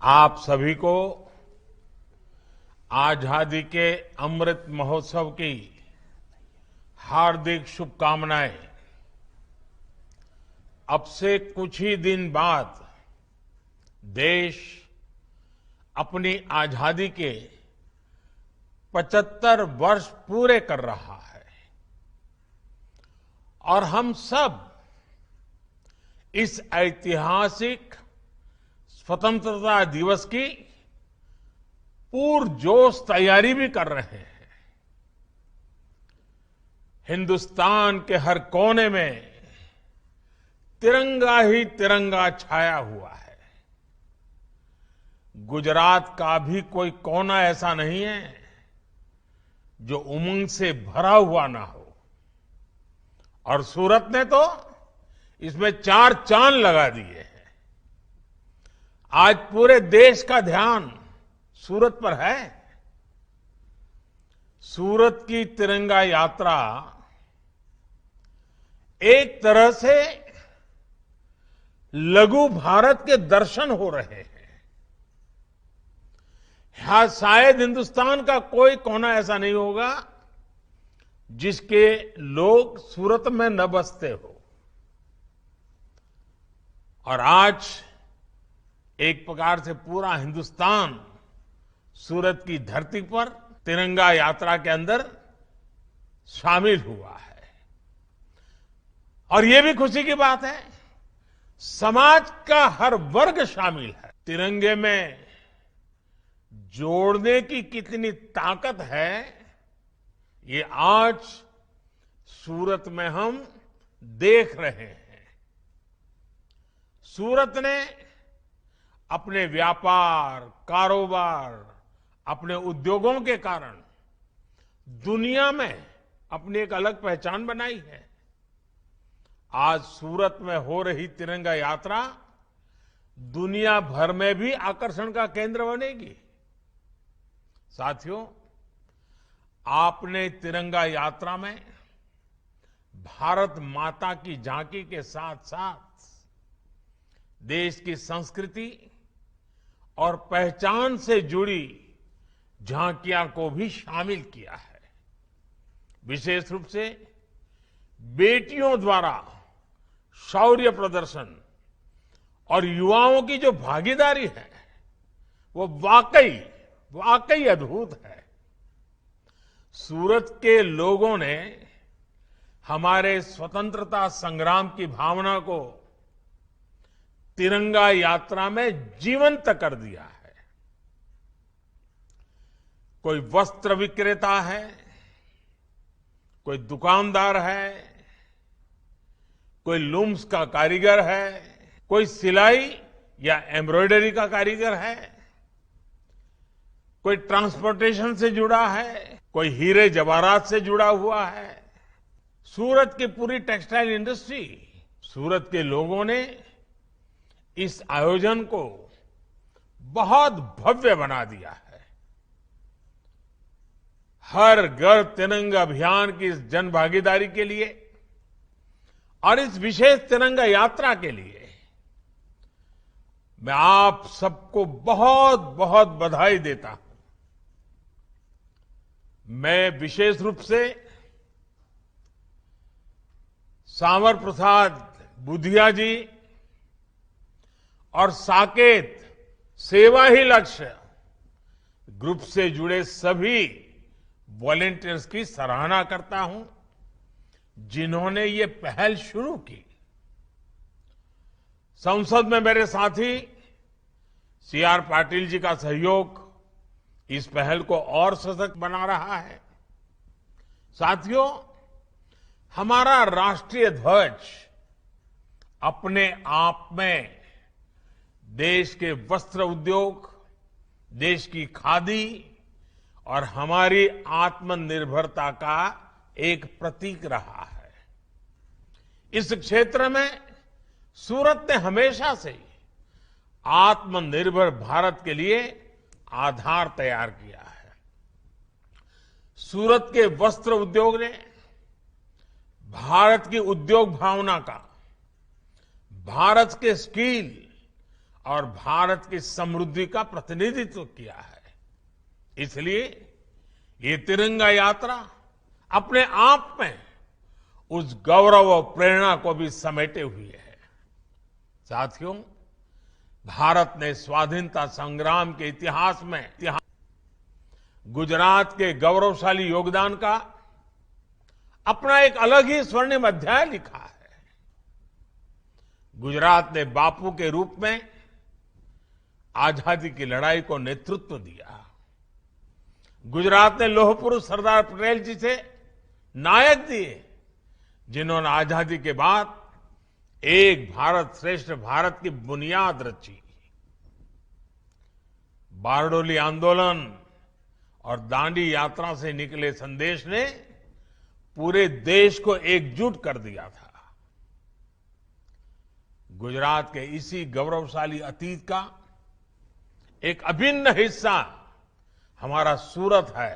आप सभी को आजादी के अमृत महोत्सव की हार्दिक शुभकामनाएं। अब से कुछ ही दिन बाद देश अपनी आजादी के 75 वर्ष पूरे कर रहा है और हम सब इस ऐतिहासिक स्वतंत्रता दिवस की पुरजोश तैयारी भी कर रहे हैं। हिंदुस्तान के हर कोने में तिरंगा ही तिरंगा छाया हुआ है। गुजरात का भी कोई कोना ऐसा नहीं है जो उमंग से भरा हुआ ना हो और सूरत ने तो इसमें 4 चांद लगा दिए हैं। आज पूरे देश का ध्यान सूरत पर है। सूरत की तिरंगा यात्रा एक तरह से लघु भारत के दर्शन हो रहे हैं। यहां शायद हिंदुस्तान का कोई कोना ऐसा नहीं होगा जिसके लोग सूरत में न बसते हो। और आज एक प्रकार से पूरा हिंदुस्तान सूरत की धरती पर तिरंगा यात्रा के अंदर शामिल हुआ है। और ये भी खुशी की बात है, समाज का हर वर्ग शामिल है। तिरंगे में जोड़ने की कितनी ताकत है, ये आज सूरत में हम देख रहे हैं। सूरत ने अपने व्यापार, कारोबार, अपने उद्योगों के कारण दुनिया में अपनी एक अलग पहचान बनाई है। आज सूरत में हो रही तिरंगा यात्रा दुनिया भर में भी आकर्षण का केंद्र बनेगी। साथियों, आपने तिरंगा यात्रा में भारत माता की झांकी के साथ साथ देश की संस्कृति और पहचान से जुड़ी झांकियां को भी शामिल किया है। विशेष रूप से बेटियों द्वारा शौर्य प्रदर्शन और युवाओं की जो भागीदारी है वो वाकई अद्भुत है। सूरत के लोगों ने हमारे स्वतंत्रता संग्राम की भावना को तिरंगा यात्रा में जीवंत कर दिया है। कोई वस्त्र विक्रेता है, कोई दुकानदार है, कोई लूम्स का कारीगर है, कोई सिलाई या एम्ब्रॉयडरी का कारीगर है, कोई ट्रांसपोर्टेशन से जुड़ा है, कोई हीरे जवाहरात से जुड़ा हुआ है। सूरत की पूरी टेक्सटाइल इंडस्ट्री, सूरत के लोगों ने इस आयोजन को बहुत भव्य बना दिया है। हर घर तिरंगा अभियान की इस जन भागीदारी के लिए और इस विशेष तिरंगा यात्रा के लिए मैं आप सबको बहुत बहुत बधाई देता हूं। मैं विशेष रूप से सांवर प्रसाद बुधिया जी और साकेत सेवा ही लक्ष्य ग्रुप से जुड़े सभी वॉलेंटियर्स की सराहना करता हूं, जिन्होंने ये पहल शुरू की। संसद में मेरे साथी सीआर पाटिल जी का सहयोग इस पहल को और सशक्त बना रहा है। साथियों, हमारा राष्ट्रीय ध्वज अपने आप में देश के वस्त्र उद्योग, देश की खादी और हमारी आत्मनिर्भरता का एक प्रतीक रहा है। इस क्षेत्र में सूरत ने हमेशा से आत्मनिर्भर भारत के लिए आधार तैयार किया है। सूरत के वस्त्र उद्योग ने भारत की उद्योग भावना का, भारत के स्किल और भारत की समृद्धि का प्रतिनिधित्व किया है। इसलिए ये तिरंगा यात्रा अपने आप में उस गौरव और प्रेरणा को भी समेटे हुए है। साथियों, भारत ने स्वाधीनता संग्राम के इतिहास में गुजरात के गौरवशाली योगदान का अपना एक अलग ही स्वर्णिम अध्याय लिखा है। गुजरात ने बापू के रूप में आजादी की लड़ाई को नेतृत्व दिया। गुजरात ने लौह पुरुष सरदार पटेल जी से नायक दिए, जिन्होंने आजादी के बाद एक भारत श्रेष्ठ भारत की बुनियाद रची। बारडोली आंदोलन और दांडी यात्रा से निकले संदेश ने पूरे देश को एकजुट कर दिया था। गुजरात के इसी गौरवशाली अतीत का एक अभिन्न हिस्सा हमारा सूरत है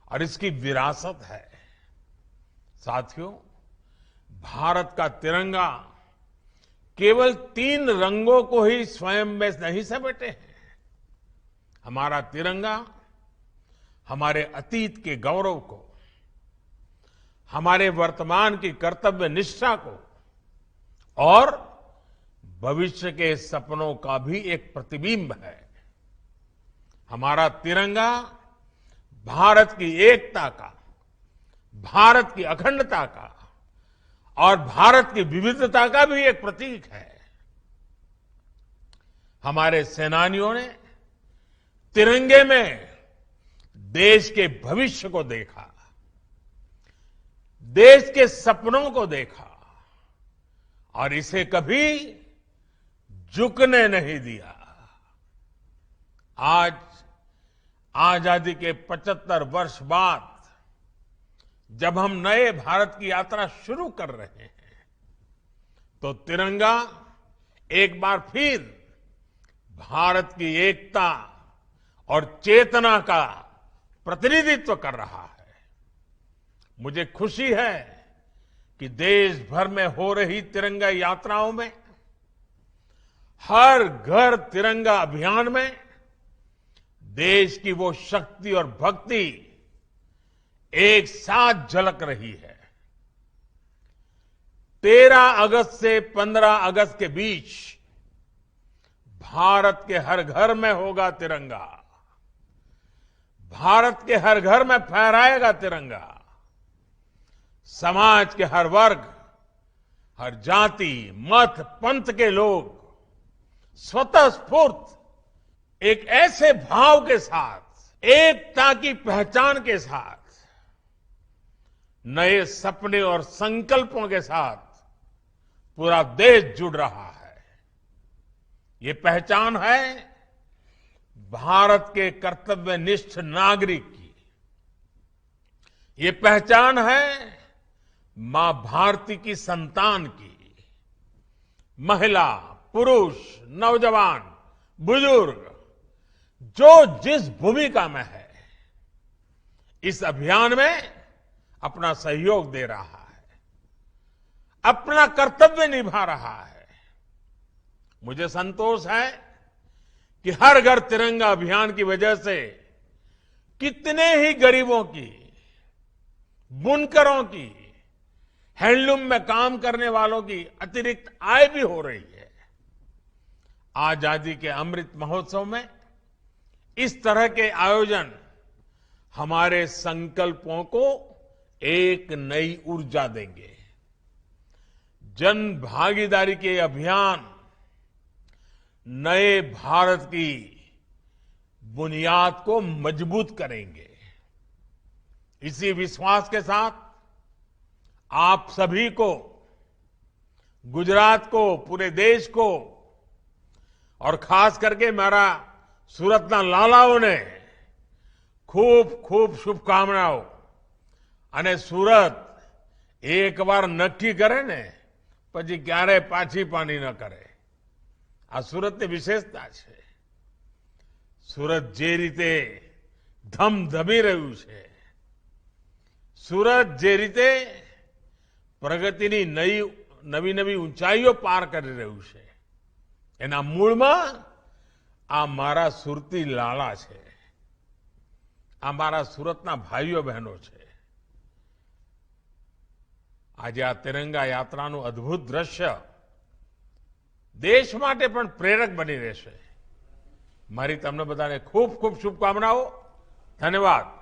और इसकी विरासत है। साथियों, भारत का तिरंगा केवल 3 रंगों को ही स्वयं में नहीं समेटे हैं। हमारा तिरंगा हमारे अतीत के गौरव को, हमारे वर्तमान की कर्तव्य निष्ठा को और भविष्य के सपनों का भी एक प्रतिबिंब है। हमारा तिरंगा भारत की एकता का, भारत की अखंडता का और भारत की विविधता का भी एक प्रतीक है। हमारे सेनानियों ने तिरंगे में देश के भविष्य को देखा, देश के सपनों को देखा और इसे कभी झुकने नहीं दिया। आज आजादी के 75 वर्ष बाद जब हम नए भारत की यात्रा शुरू कर रहे हैं, तो तिरंगा एक बार फिर भारत की एकता और चेतना का प्रतिनिधित्व कर रहा है। मुझे खुशी है कि देश भर में हो रही तिरंगा यात्राओं में, हर घर तिरंगा अभियान में देश की वो शक्ति और भक्ति एक साथ झलक रही है। 13 अगस्त से 15 अगस्त के बीच भारत के हर घर में होगा तिरंगा, भारत के हर घर में फहराएगा तिरंगा। समाज के हर वर्ग, हर जाति, मत, पंथ के लोग स्वतः स्फूर्त एक ऐसे भाव के साथ, एकता की पहचान के साथ, नए सपने और संकल्पों के साथ पूरा देश जुड़ रहा है। ये पहचान है भारत के कर्तव्यनिष्ठ नागरिक की। ये पहचान है मां भारती की संतान की। महिला, पुरुष, नौजवान, बुजुर्ग जो जिस भूमिका में है, इस अभियान में अपना सहयोग दे रहा है, अपना कर्तव्य निभा रहा है। मुझे संतोष है कि हर घर तिरंगा अभियान की वजह से कितने ही गरीबों की, बुनकरों की, हैंडलूम में काम करने वालों की अतिरिक्त आय भी हो रही है। आजादी के अमृत महोत्सव में इस तरह के आयोजन हमारे संकल्पों को एक नई ऊर्जा देंगे। जन भागीदारी के अभियान नए भारत की बुनियाद को मजबूत करेंगे। इसी विश्वास के साथ आप सभी को, गुजरात को, पूरे देश को और खास करके मेरा सूरतना लालाओं ने खूब खूब शुभकामनाओं। અને સુરત એકવાર નક્કી કરે ને પછી ક્યારે પાછી પાણી ન કરે, આ સુરતની વિશેષતા છે। સુરત જે રીતે ધમધમી રહ્યું છે, સુરત જે રીતે પ્રગતિની નવી નવી ઊંચાઈઓ પાર કરી રહ્યું છે, એના મૂળમાં આ મારા સુરતી લાલા છે, આ મારા સુરતના ભાઈઓ બહેનો છે. આજે આ તિરંગા યાત્રાનું અદભુત દ્રશ્ય દેશ માટે પણ પ્રેરક બની રહેશે. મારી તમને બધાને ખૂબ ખૂબ શુભકામનાઓ. ધન્યવાદ.